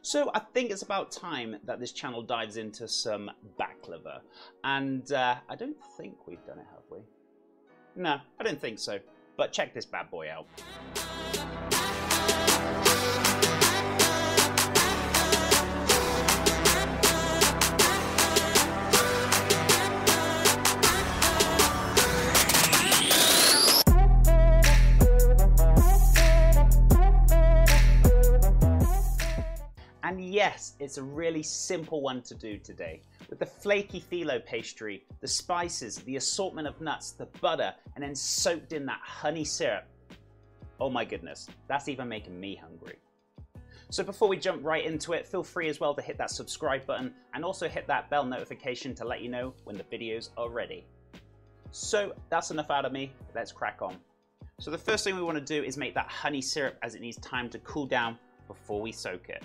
So I think it's about time that this channel dives into some baklava. And I don't think we've done it, have we? No, I don't think so. But check this bad boy out. And yes, it's a really simple one to do today. With the flaky Filo pastry, the spices, the assortment of nuts, the butter, and then soaked in that honey syrup. Oh my goodness, that's even making me hungry. So before we jump right into it, feel free as well to hit that subscribe button and also hit that bell notification to let you know when the videos are ready. So that's enough out of me, let's crack on. So the first thing we want to do is make that honey syrup, as it needs time to cool down before we soak it.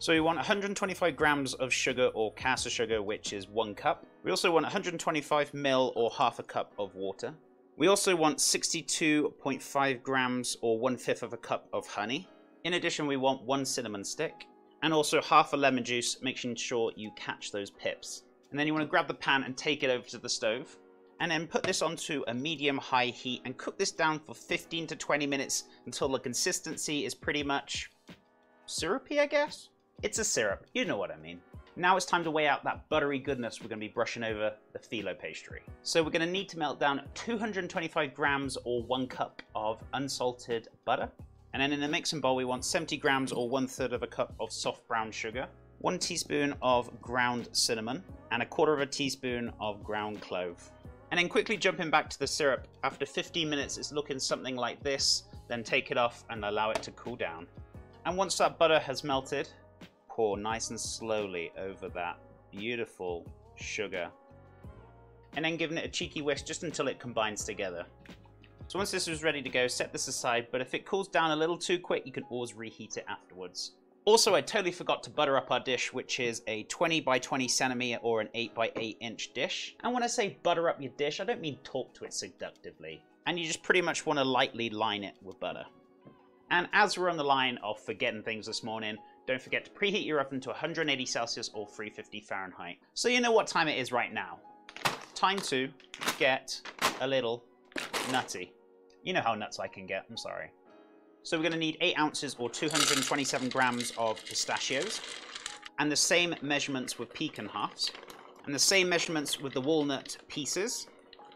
So we want 125 grams of sugar or caster sugar, which is 1 cup. We also want 125 ml or half a cup of water. We also want 62.5 grams or 1/5 of a cup of honey. In addition, we want 1 cinnamon stick and also half a lemon juice, making sure you catch those pips. And then you want to grab the pan and take it over to the stove and then put this onto a medium-high heat and cook this down for 15 to 20 minutes until the consistency is pretty much syrupy, I guess? It's a syrup, you know what I mean. Now it's time to weigh out that buttery goodness we're going to be brushing over the Filo pastry. So we're going to need to melt down 225 grams or 1 cup of unsalted butter. And then in the mixing bowl we want 70 grams or 1/3 of a cup of soft brown sugar, 1 teaspoon of ground cinnamon, and 1/4 teaspoon of ground clove. And then quickly jumping back to the syrup, after 15 minutes it's looking something like this, then take it off and allow it to cool down. And once that butter has melted, pour nice and slowly over that beautiful sugar. And then giving it a cheeky whisk just until it combines together. So once this is ready to go, set this aside, but if it cools down a little too quick, you can always reheat it afterwards. Also, I totally forgot to butter up our dish, which is a 20 by 20 centimeter or an 8 by 8 inch dish. And when I say butter up your dish, I don't mean talk to it seductively. And you just pretty much want to lightly line it with butter. And as we're on the line of forgetting things this morning, don't forget to preheat your oven to 180 Celsius or 350 Fahrenheit. So you know what time it is right now. Time to get a little nutty. You know how nuts I can get, I'm sorry. So we're going to need 8 ounces or 227 grams of pistachios, and the same measurements with pecan halves, and the same measurements with the walnut pieces,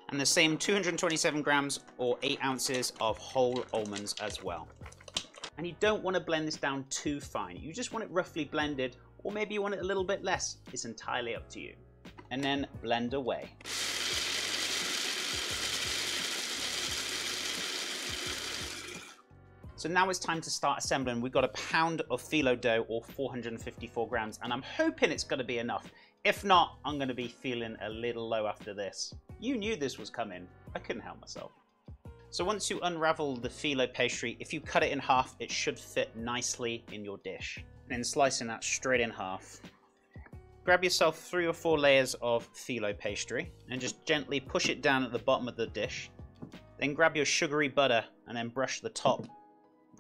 and the same 227 grams or 8 ounces of whole almonds as well. And you don't want to blend this down too fine. You just want it roughly blended, or maybe you want it a little bit less. It's entirely up to you. And then blend away. So now it's time to start assembling. We've got a pound of Filo dough or 454 grams, and I'm hoping it's going to be enough. If not, I'm going to be feeling a little low after this. You knew this was coming. I couldn't help myself. So once you unravel the Filo pastry, if you cut it in half, it should fit nicely in your dish. And then slicing that straight in half. Grab yourself 3 or 4 layers of Filo pastry and just gently push it down at the bottom of the dish. Then grab your sugary butter and then brush the top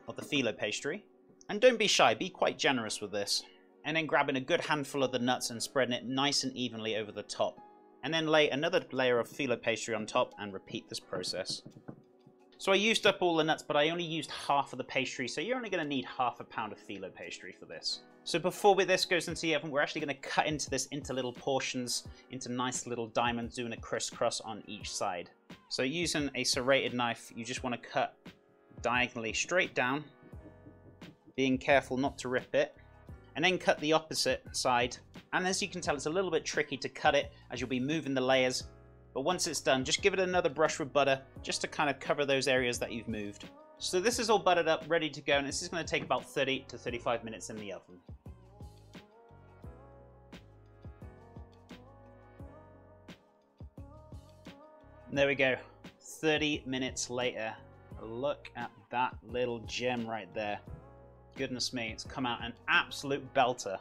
of the Filo pastry. And don't be shy, be quite generous with this. And then grabbing a good handful of the nuts and spreading it nice and evenly over the top. And then lay another layer of Filo pastry on top and repeat this process. So I used up all the nuts, but I only used half of the pastry, so you're only going to need half a pound of Filo pastry for this. So before this goes into the oven, we're actually going to cut into this into little portions, into nice little diamonds, doing a crisscross on each side. So using a serrated knife, you just want to cut diagonally straight down, being careful not to rip it, and then cut the opposite side. And as you can tell, it's a little bit tricky to cut it as you'll be moving the layers. But once it's done, just give it another brush with butter, just to kind of cover those areas that you've moved. So this is all buttered up, ready to go, and this is going to take about 30 to 35 minutes in the oven. And there we go, 30 minutes later. Look at that little gem right there. Goodness me, it's come out an absolute belter.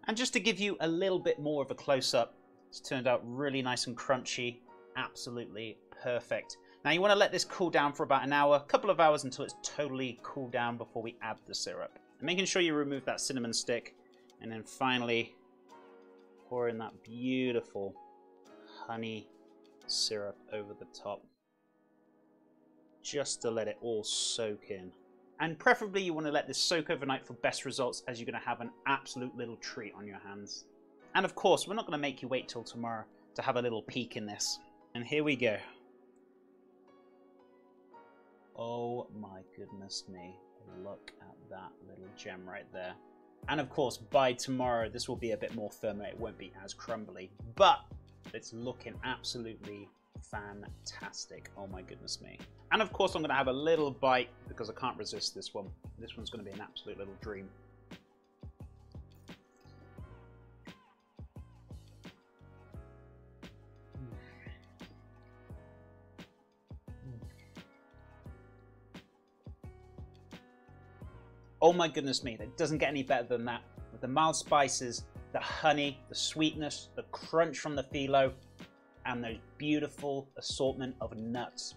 And just to give you a little bit more of a close-up, it's turned out really nice and crunchy. Absolutely perfect. Now you want to let this cool down for about an hour, a couple of hours until it's totally cooled down before we add the syrup. Making sure you remove that cinnamon stick, and then finally pour in that beautiful honey syrup over the top, just to let it all soak in. And preferably you want to let this soak overnight for best results, as you're going to have an absolute little treat on your hands. And of course, we're not going to make you wait till tomorrow to have a little peek in this. And here we go. Oh my goodness me. Look at that little gem right there. And of course, by tomorrow, this will be a bit more firmer. It won't be as crumbly, but it's looking absolutely fantastic. Oh my goodness me. And of course, I'm going to have a little bite because I can't resist this one. This one's going to be an absolute little dream. Oh my goodness me, it doesn't get any better than that. With the mild spices, the honey, the sweetness, the crunch from the phyllo, and the beautiful assortment of nuts.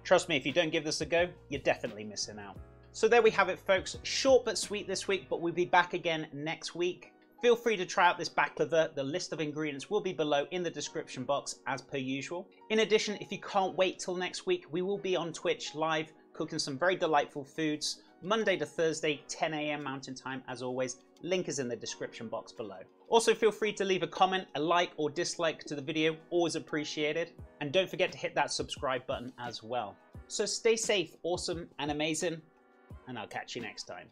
Trust me, if you don't give this a go, you're definitely missing out. So there we have it, folks. Short but sweet this week, but we'll be back again next week. Feel free to try out this baklava. The list of ingredients will be below in the description box as per usual. In addition, if you can't wait till next week, we will be on Twitch live cooking some very delightful foods. Monday to Thursday, 10 AM Mountain Time, as always. Link is in the description box below. Also, feel free to leave a comment, a like or dislike to the video, always appreciated. And don't forget to hit that subscribe button as well. So stay safe, awesome and amazing, and I'll catch you next time.